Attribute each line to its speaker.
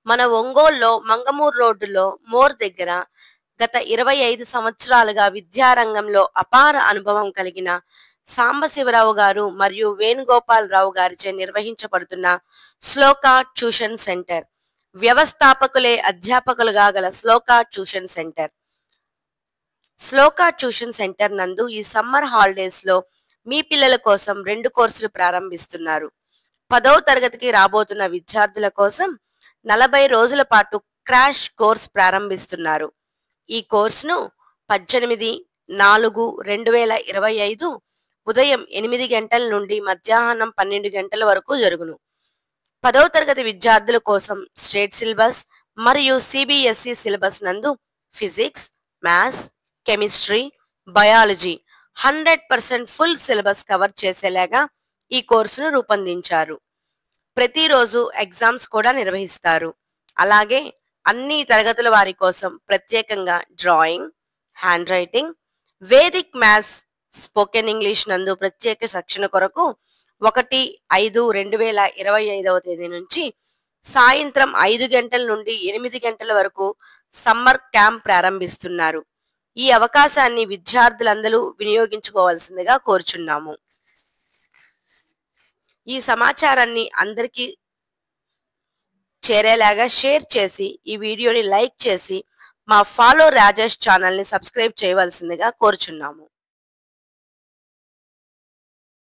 Speaker 1: మన ఒంగోలులో మంగమూరు రోడ్డులో మోర్ దగ్గర గత 25 సంవత్సరాలుగా విద్యారంగంలో అపార అనుభవం కలిగిన సాంబశివరావు గారు మరియు వేణుగోపాలరావు గారిచే నిర్వహించబడుతున్న శ్లోక ట్యూషన్ సెంటర్. వ్యవస్థాపకులే అధ్యాపకులుగా గల శ్లోక ట్యూషన్ సెంటర్. శ్లోక ట్యూషన్ సెంటర్ నందు ఈ సమ్మర్ హాలిడేస్ లో మీ పిల్లల కోసం 2 కోర్సులు ప్రారంభిస్తున్నారు. 10వ తరగతికి రాబోతున్న విద్యార్థుల కోసం 40 రోజుల పాటు క్రాష్ కోర్స్ ప్రారంభిస్తున్నారు. ఈ కోర్సును 18/4/2025 ఉదయం 8 గంటల నుండి మధ్యాహ్నం 12 గంటల వరకు జరుగును. 10వ తరగతి విద్యార్థుల కోసం స్టేట్ సిలబస్ మరియు సిబిఎస్ఈ సిలబస్ నందు physics, maths, chemistry, biology 100% full syllabus cover చేసేలాగా ఈ కోర్సును రూపొందించారు. ప్రతిరోజు ఎగ్జామ్స్ కూడా నిర్వహిస్తారు. అలాగే అన్ని తరగతుల వారి కోసం ప్రత్యేకంగా drawing, hand writing, Vedic maths, spoken English నందు ప్రత్యేక శిక్షణ కొరకు 1/5/2025 నుంచి సాయంత్రం 5 గంటల నుండి 8 గంటల వరకు సమ్మర్ క్యాంప్ ప్రారంభిస్తున్నారు. ఈ అవకాశాన్ని విద్యార్థులందరూ వినియోగించుకోవాల్సిందిగా కోరుచున్నాము. ఈ సమాచారాన్ని అందరికీ చేరేలాగా షేర్ చేసి ఈ వీడియోని లైక్ చేసి మా ఫాలో రాజేష్ ఛానల్ని సబ్స్క్రైబ్ చేయవలసిందిగా కోరుచున్నాము.